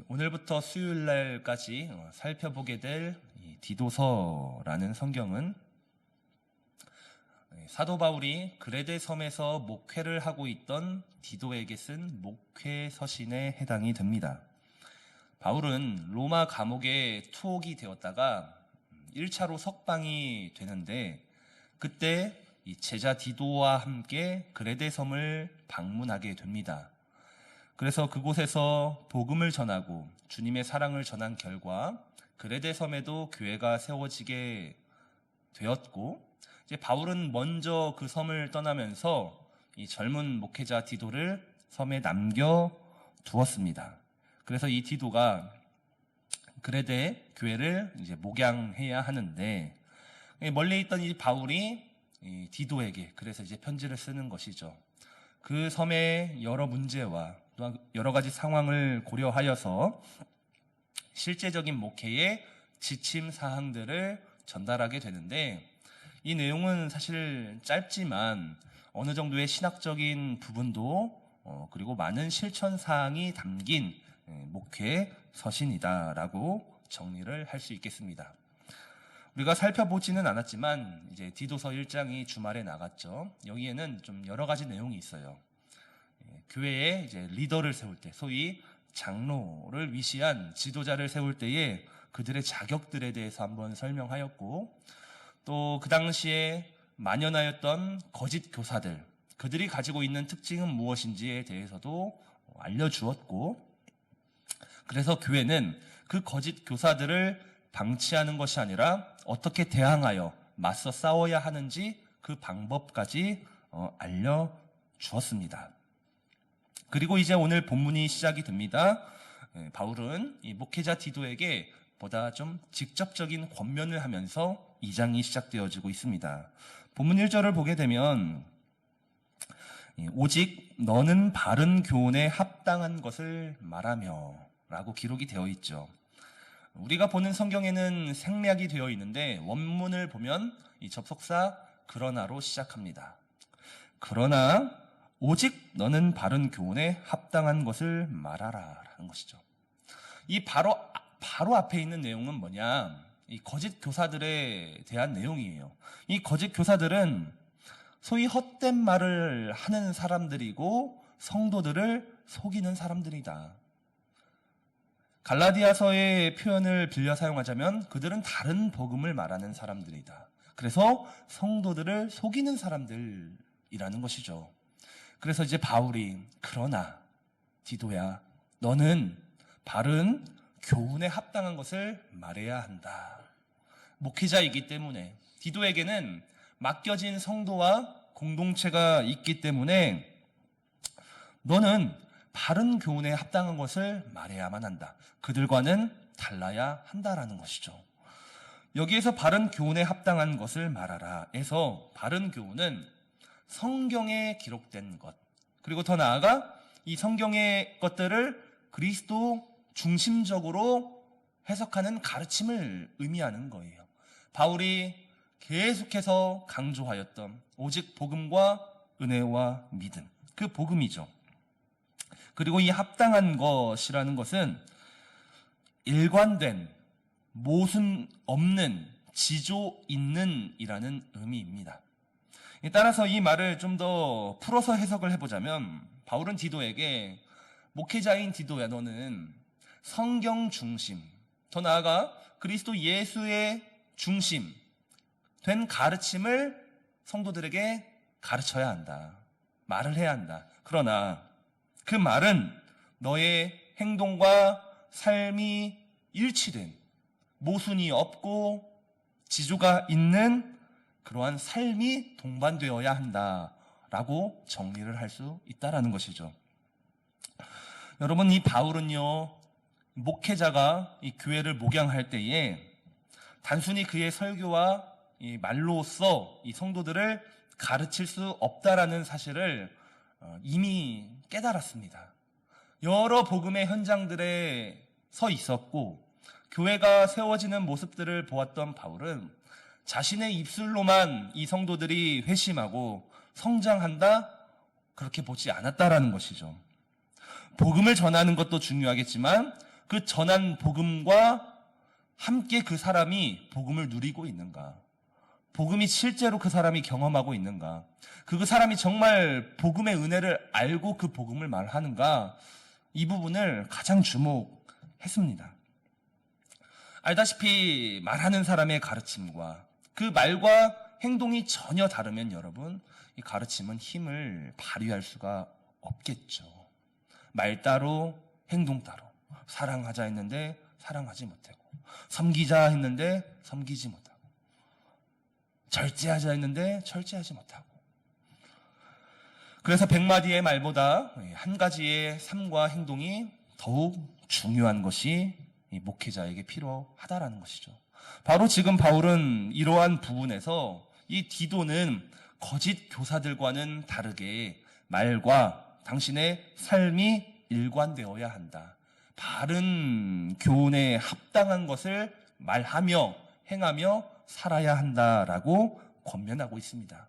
오늘부터 수요일 날까지 살펴보게 될 디도서라는 성경은 사도 바울이 그레데 섬에서 목회를 하고 있던 디도에게 쓴 목회 서신에 해당이 됩니다. 바울은 로마 감옥에 투옥이 되었다가 1차로 석방이 되는데 그때 이 제자 디도와 함께 그레데 섬을 방문하게 됩니다. 그래서 그곳에서 복음을 전하고 주님의 사랑을 전한 결과 그레데 섬에도 교회가 세워지게 되었고, 이제 바울은 먼저 그 섬을 떠나면서 이 젊은 목회자 디도를 섬에 남겨 두었습니다. 그래서 이 디도가 그레데 교회를 이제 목양해야 하는데, 멀리 있던 이 바울이 이 디도에게 그래서 이제 편지를 쓰는 것이죠. 그 섬의 여러 문제와 또한 여러 가지 상황을 고려하여서 실제적인 목회의 지침 사항들을 전달하게 되는데, 이 내용은 사실 짧지만 어느 정도의 신학적인 부분도 그리고 많은 실천 사항이 담긴 목회 서신이다라고 정리를 할 수 있겠습니다. 우리가 살펴보지는 않았지만 이제 디도서 1장이 주말에 나갔죠. 여기에는 좀 여러 가지 내용이 있어요. 교회에 이제 리더를 세울 때, 소위 장로를 위시한 지도자를 세울 때에 그들의 자격들에 대해서 한번 설명하였고, 또 그 당시에 만연하였던 거짓 교사들, 그들이 가지고 있는 특징은 무엇인지에 대해서도 알려주었고, 그래서 교회는 그 거짓 교사들을 방치하는 것이 아니라 어떻게 대항하여 맞서 싸워야 하는지 그 방법까지 알려주었습니다. 그리고 이제 오늘 본문이 시작이 됩니다. 바울은 이 목회자 디도에게 보다 좀 직접적인 권면을 하면서 2장이 시작되어지고 있습니다. 본문 1절을 보게 되면 오직 너는 바른 교훈에 합당한 것을 말하며 라고 기록이 되어 있죠. 우리가 보는 성경에는 생략이 되어 있는데 원문을 보면 이 접속사 그러나로 시작합니다. 그러나 오직 너는 바른 교훈에 합당한 것을 말하라 라는 것이죠. 이 바로 앞에 있는 내용은 뭐냐? 이 거짓 교사들에 대한 내용이에요. 이 거짓 교사들은 소위 헛된 말을 하는 사람들이고 성도들을 속이는 사람들이다. 갈라디아서의 표현을 빌려 사용하자면 그들은 다른 복음을 말하는 사람들이다. 그래서 성도들을 속이는 사람들이라는 것이죠. 그래서 이제 바울이 그러나 디도야, 너는 바른 교훈에 합당한 것을 말해야 한다. 목회자이기 때문에 디도에게는 맡겨진 성도와 공동체가 있기 때문에 너는 바른 교훈에 합당한 것을 말해야만 한다. 그들과는 달라야 한다라는 것이죠. 여기에서 바른 교훈에 합당한 것을 말하라 해서 바른 교훈은 성경에 기록된 것, 그리고 더 나아가 이 성경의 것들을 그리스도 중심적으로 해석하는 가르침을 의미하는 거예요. 바울이 계속해서 강조하였던 오직 복음과 은혜와 믿음, 그 복음이죠. 그리고 이 합당한 것이라는 것은 일관된, 모순 없는, 지조 있는 이라는 의미입니다. 따라서 이 말을 좀 더 풀어서 해석을 해보자면 바울은 디도에게 목회자인 디도야, 너는 성경 중심, 더 나아가 그리스도 예수의 중심 된 가르침을 성도들에게 가르쳐야 한다. 말을 해야 한다. 그러나 그 말은 너의 행동과 삶이 일치된, 모순이 없고 지조가 있는 그러한 삶이 동반되어야 한다라고 정리를 할 수 있다라는 것이죠. 여러분, 이 바울은요, 목회자가 이 교회를 목양할 때에 단순히 그의 설교와 이 말로써 이 성도들을 가르칠 수 없다라는 사실을 이미 깨달았습니다. 여러 복음의 현장들에 서 있었고 교회가 세워지는 모습들을 보았던 바울은 자신의 입술로만 이 성도들이 회심하고 성장한다, 그렇게 보지 않았다라는 것이죠. 복음을 전하는 것도 중요하겠지만 그 전한 복음과 함께 그 사람이 복음을 누리고 있는가? 복음이 실제로 그 사람이 경험하고 있는가? 그 사람이 정말 복음의 은혜를 알고 그 복음을 말하는가? 이 부분을 가장 주목했습니다. 알다시피 말하는 사람의 가르침과 그 말과 행동이 전혀 다르면 여러분, 이 가르침은 힘을 발휘할 수가 없겠죠. 말 따로 행동 따로. 사랑하자 했는데 사랑하지 못하고, 섬기자 했는데 섬기지 못하고, 절제하자 했는데 절제하지 못하고. 그래서 100마디의 말보다 한 가지의 삶과 행동이 더욱 중요한 것이 이 목회자에게 필요하다라는 것이죠. 바로 지금 바울은 이러한 부분에서 이 디도는 거짓 교사들과는 다르게 말과 당신의 삶이 일관되어야 한다. 바른 교훈에 합당한 것을 말하며 행하며 살아야 한다라고 권면하고 있습니다.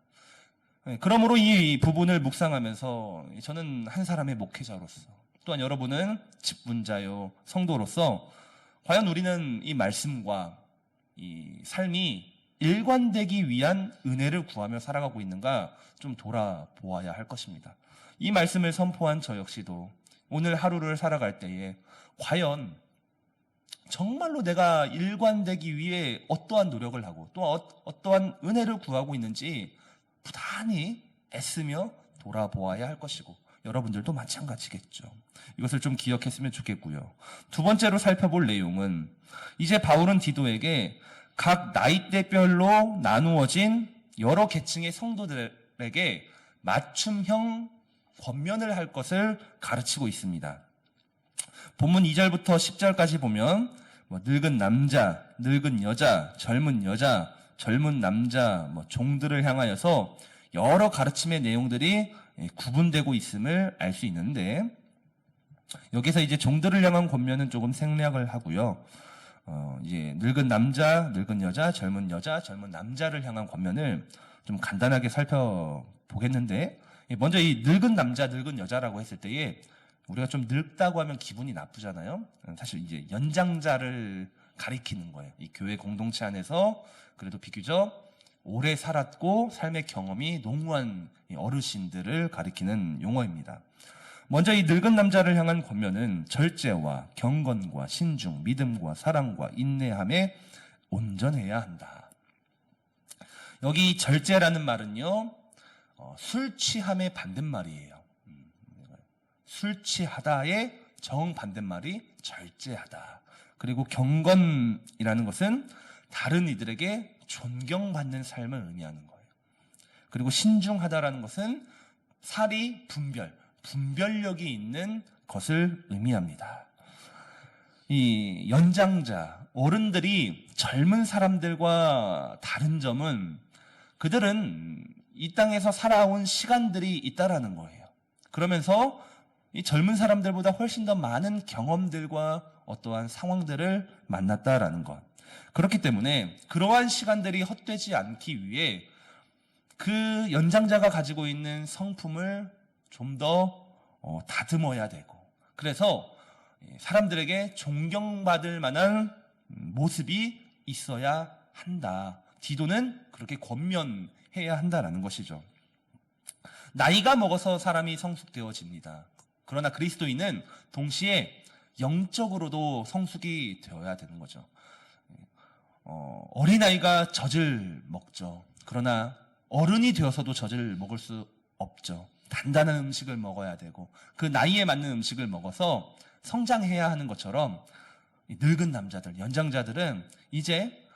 그러므로 이 부분을 묵상하면서 저는 한 사람의 목회자로서, 또한 여러분은 직분자요 성도로서 과연 우리는 이 말씀과 이 삶이 일관되기 위한 은혜를 구하며 살아가고 있는가 좀 돌아보아야 할 것입니다. 이 말씀을 선포한 저 역시도 오늘 하루를 살아갈 때에 과연 정말로 내가 일관되기 위해 어떠한 노력을 하고 또 어떠한 은혜를 구하고 있는지 부단히 애쓰며 돌아보아야 할 것이고, 여러분들도 마찬가지겠죠. 이것을 좀 기억했으면 좋겠고요. 두 번째로 살펴볼 내용은, 이제 바울은 디도에게 각 나이대별로 나누어진 여러 계층의 성도들에게 맞춤형 권면을 할 것을 가르치고 있습니다. 본문 2절부터 10절까지 보면 늙은 남자, 늙은 여자, 젊은 남자, 종들을 향하여서 여러 가르침의 내용들이 구분되고 있음을 알 수 있는데, 여기서 이제 종들을 향한 권면은 조금 생략을 하고요. 이제 늙은 남자, 늙은 여자, 젊은 남자를 향한 권면을 좀 간단하게 살펴보겠는데, 먼저 이 늙은 남자, 늙은 여자라고 했을 때에 우리가 좀 늙다고 하면 기분이 나쁘잖아요. 사실 이제 연장자를 가리키는 거예요. 이 교회 공동체 안에서 그래도 비교적 오래 살았고 삶의 경험이 농후한 어르신들을 가리키는 용어입니다. 먼저 이 늙은 남자를 향한 권면은 절제와 경건과 신중, 믿음과 사랑과 인내함에 온전해야 한다. 여기 절제라는 말은요, 술 취함의 반대말이에요. 술 취하다의 정반대말이 절제하다. 그리고 경건이라는 것은 다른 이들에게 존경받는 삶을 의미하는 거예요. 그리고 신중하다라는 것은 사리 분별력이 있는 것을 의미합니다. 이 연장자, 어른들이 젊은 사람들과 다른 점은 그들은 이 땅에서 살아온 시간들이 있다라는 거예요. 그러면서 이 젊은 사람들보다 훨씬 더 많은 경험들과 어떠한 상황들을 만났다라는 것. 그렇기 때문에 그러한 시간들이 헛되지 않기 위해 그 연장자가 가지고 있는 성품을 좀 더 다듬어야 되고, 그래서 사람들에게 존경받을 만한 모습이 있어야 한다. 디도는 그렇게 권면해야 한다라는 것이죠. 나이가 먹어서 사람이 성숙되어집니다. 그러나 그리스도인은 동시에 영적으로도 성숙이 되어야 되는 거죠. 어린아이가 젖을 먹죠. 그러나 어른이 되어서도 젖을 먹을 수 없죠. 단단한 음식을 먹어야 되고 그 나이에 맞는 음식을 먹어서 성장해야 하는 것처럼 늙은 남자들, 연장자들은 이제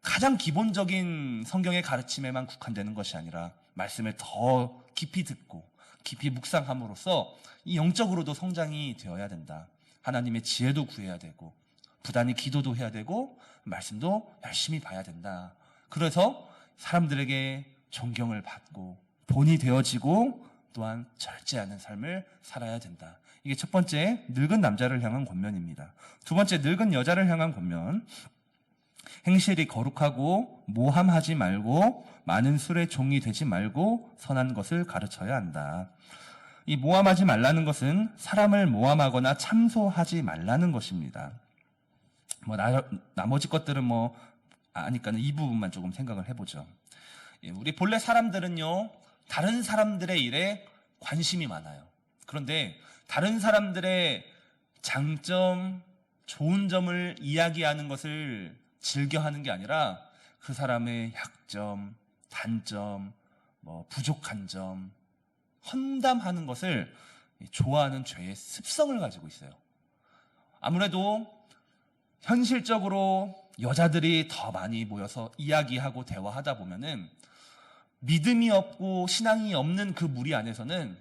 가장 기본적인 성경의 가르침에만 국한되는 것이 아니라 말씀을 더 깊이 듣고 깊이 묵상함으로써 이 영적으로도 성장이 되어야 된다. 하나님의 지혜도 구해야 되고 부단히 기도도 해야 되고 말씀도 열심히 봐야 된다. 그래서 사람들에게 존경을 받고 본이 되어지고 또한 절제하는 삶을 살아야 된다. 이게 첫 번째 늙은 남자를 향한 권면입니다. 두 번째 늙은 여자를 향한 권면. 행실이 거룩하고 모함하지 말고 많은 술의 종이 되지 말고 선한 것을 가르쳐야 한다. 이 모함하지 말라는 것은 사람을 모함하거나 참소하지 말라는 것입니다. 나머지 것들은 아니까는 이 부분만 조금 생각을 해보죠. 우리 본래 사람들은요, 다른 사람들의 일에 관심이 많아요. 그런데 다른 사람들의 장점, 좋은 점을 이야기하는 것을 즐겨하는 게 아니라 그 사람의 약점, 단점, 부족한 점, 험담하는 것을 좋아하는 죄의 습성을 가지고 있어요. 아무래도 현실적으로 여자들이 더 많이 모여서 이야기하고 대화하다 보면은 믿음이 없고 신앙이 없는 그 무리 안에서는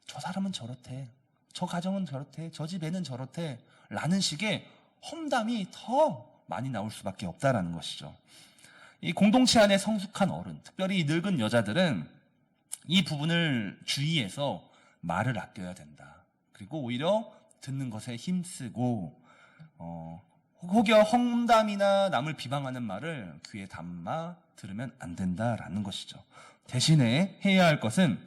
저 사람은 저렇대, 저 가정은 저렇대, 저 집에는 저렇대 라는 식의 험담이 더 많이 나올 수밖에 없다라는 것이죠. 이 공동체 안에 성숙한 어른, 특별히 늙은 여자들은 이 부분을 주의해서 말을 아껴야 된다. 그리고 오히려 듣는 것에 힘쓰고 혹여 험담이나 남을 비방하는 말을 귀에 담아 들으면 안 된다라는 것이죠. 대신에 해야 할 것은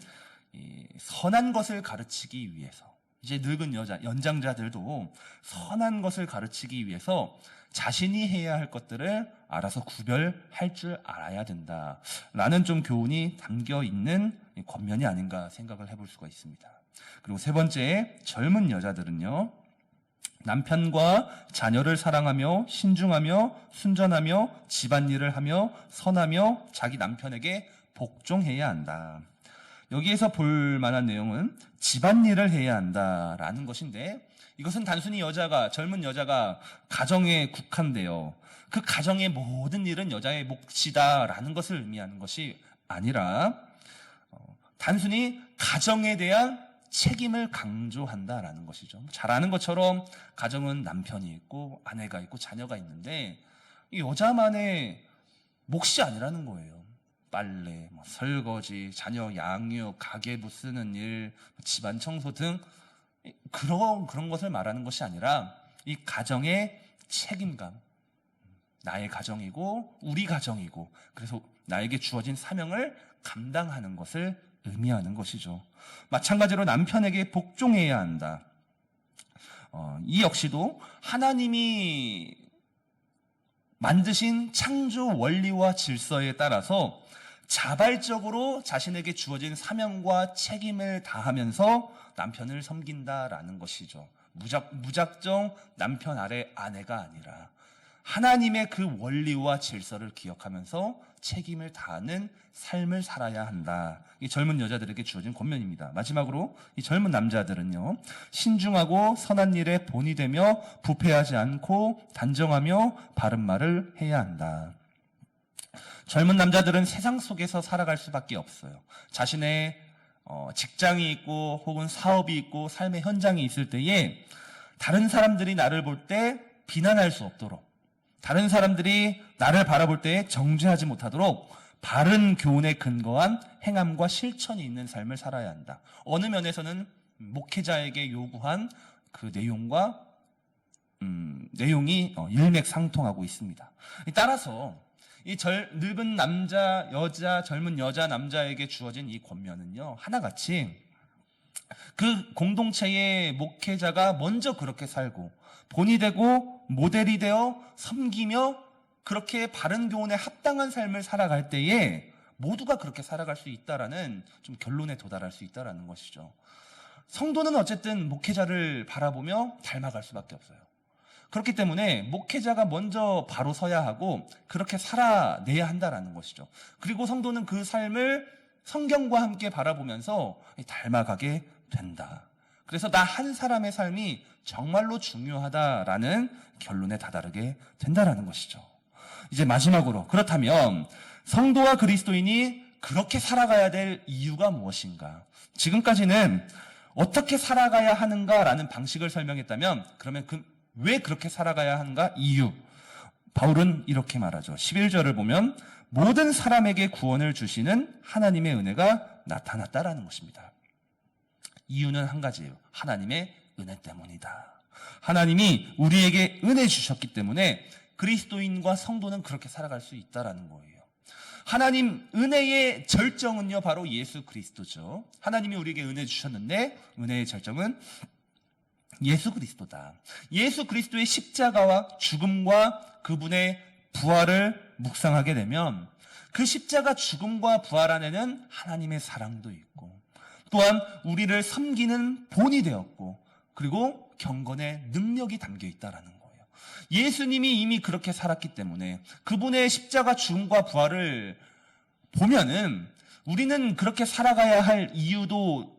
선한 것을 가르치기 위해서, 이제 늙은 여자, 연장자들도 선한 것을 가르치기 위해서 자신이 해야 할 것들을 알아서 구별할 줄 알아야 된다라는 좀 교훈이 담겨 있는 권면이 아닌가 생각을 해볼 수가 있습니다. 그리고 세 번째, 젊은 여자들은요, 남편과 자녀를 사랑하며 신중하며 순전하며 집안일을 하며 선하며 자기 남편에게 복종해야 한다. 여기에서 볼 만한 내용은 집안일을 해야 한다라는 것인데, 이것은 단순히 젊은 여자가 가정에 국한되어 그 가정의 모든 일은 여자의 몫이다라는 것을 의미하는 것이 아니라 단순히 가정에 대한 책임을 강조한다라는 것이죠. 잘 아는 것처럼 가정은 남편이 있고 아내가 있고 자녀가 있는데 이 여자만의 몫이 아니라는 거예요. 빨래, 설거지, 자녀 양육, 가계부 쓰는 일, 집안 청소 등 그런 것을 말하는 것이 아니라 이 가정의 책임감, 나의 가정이고 우리 가정이고 그래서 나에게 주어진 사명을 감당하는 것을 의미하는 것이죠. 마찬가지로 남편에게 복종해야 한다. 이 역시도 하나님이 만드신 창조 원리와 질서에 따라서 자발적으로 자신에게 주어진 사명과 책임을 다하면서 남편을 섬긴다라는 것이죠. 무작정 남편 아래 아내가 아니라 하나님의 그 원리와 질서를 기억하면서 책임을 다하는 삶을 살아야 한다. 이 젊은 여자들에게 주어진 권면입니다. 마지막으로 이 젊은 남자들은요, 신중하고 선한 일에 본이 되며 부패하지 않고 단정하며 바른 말을 해야 한다. 젊은 남자들은 세상 속에서 살아갈 수밖에 없어요. 자신의 직장이 있고 혹은 사업이 있고 삶의 현장이 있을 때에 다른 사람들이 나를 볼 때 비난할 수 없도록, 다른 사람들이 나를 바라볼 때 정죄하지 못하도록 바른 교훈에 근거한 행함과 실천이 있는 삶을 살아야 한다. 어느 면에서는 목회자에게 요구한 그 내용이 일맥상통하고 있습니다. 따라서 이 늙은 남자, 여자, 젊은 여자, 남자에게 주어진 이 권면은요, 하나같이 그 공동체의 목회자가 먼저 그렇게 살고 본이 되고 모델이 되어 섬기며 그렇게 바른 교훈에 합당한 삶을 살아갈 때에 모두가 그렇게 살아갈 수 있다라는 좀 결론에 도달할 수 있다라는 것이죠. 성도는 어쨌든 목회자를 바라보며 닮아갈 수밖에 없어요. 그렇기 때문에 목회자가 먼저 바로 서야 하고 그렇게 살아내야 한다라는 것이죠. 그리고 성도는 그 삶을 성경과 함께 바라보면서 닮아가게 된다. 그래서 나 한 사람의 삶이 정말로 중요하다라는 결론에 다다르게 된다라는 것이죠. 이제 마지막으로, 그렇다면 성도와 그리스도인이 그렇게 살아가야 될 이유가 무엇인가? 지금까지는 어떻게 살아가야 하는가라는 방식을 설명했다면, 그러면 왜 그렇게 살아가야 하는가? 이유. 바울은 이렇게 말하죠. 11절을 보면 모든 사람에게 구원을 주시는 하나님의 은혜가 나타났다라는 것입니다. 이유는 한 가지예요. 하나님의 은혜 때문이다. 하나님이 우리에게 은혜 주셨기 때문에 그리스도인과 성도는 그렇게 살아갈 수 있다라는 거예요. 하나님 은혜의 절정은요, 바로 예수 그리스도죠. 하나님이 우리에게 은혜 주셨는데 은혜의 절정은 예수 그리스도다. 예수 그리스도의 십자가와 죽음과 그분의 부활을 묵상하게 되면 그 십자가 죽음과 부활 안에는 하나님의 사랑도 있고 또한 우리를 섬기는 본이 되었고 그리고 경건의 능력이 담겨 있다라는 거예요. 예수님이 이미 그렇게 살았기 때문에 그분의 십자가 죽음과 부활을 보면은 우리는 그렇게 살아가야 할 이유도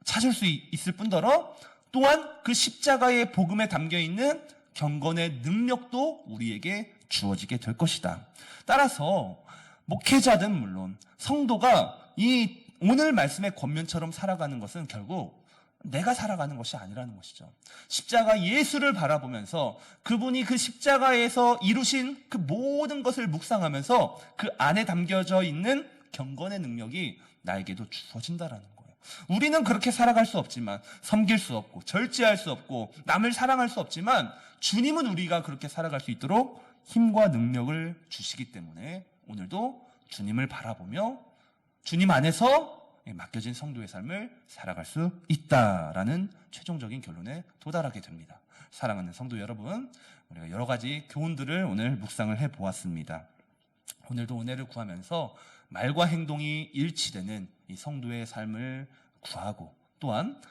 찾을 수 있을 뿐더러 또한 그 십자가의 복음에 담겨 있는 경건의 능력도 우리에게 주어지게 될 것이다. 따라서 목회자든 물론 성도가 이 오늘 말씀의 권면처럼 살아가는 것은 결국 내가 살아가는 것이 아니라는 것이죠. 십자가 예수를 바라보면서 그분이 그 십자가에서 이루신 그 모든 것을 묵상하면서 그 안에 담겨져 있는 경건의 능력이 나에게도 주어진다라는 거예요. 우리는 그렇게 살아갈 수 없지만 섬길 수 없고 절제할 수 없고 남을 사랑할 수 없지만 주님은 우리가 그렇게 살아갈 수 있도록 힘과 능력을 주시기 때문에 오늘도 주님을 바라보며 주님 안에서 맡겨진 성도의 삶을 살아갈 수 있다라는 최종적인 결론에 도달하게 됩니다. 사랑하는 성도 여러분, 우리가 여러 가지 교훈들을 오늘 묵상을 해보았습니다. 오늘도 은혜를 구하면서 말과 행동이 일치되는 이 성도의 삶을 구하고 또한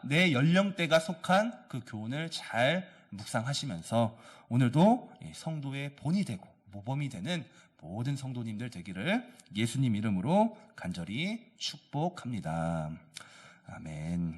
내 연령대가 속한 그 교훈을 잘 묵상하시면서 오늘도 성도의 본이 되고 모범이 되는 모든 성도님들 되기를 예수님 이름으로 간절히 축복합니다. 아멘.